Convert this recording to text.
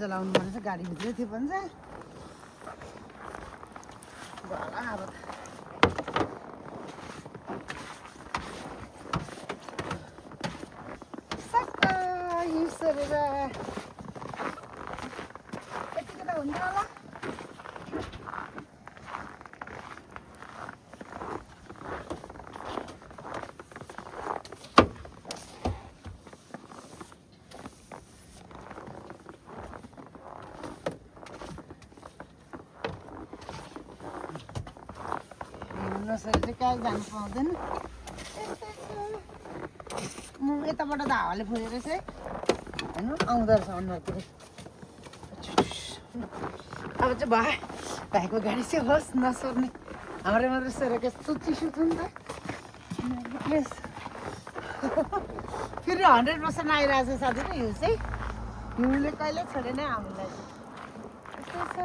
जलाउनु भनेछ गाडीभित्रै थियो भन्छ होला अब सक्का युज गरेर यतिको त हुन्छ होला नसरी चाहिँ कहाँ जानु पाउँदैन यताबाट त हावाले फुलेर चाहिँ हेर्नु आउँदो रहेछ अनुहारतिर अब चाहिँ भाइको गाडी चाहिँ होस् नसर्ने हाम्रै मात्रै सरेको यस्तो चिसो छ नि त फेरि 100% आइरहेको छ साथी हिउँ चाहिँ हिउँले कहिले छोडेन हामीलाई यस्तो छ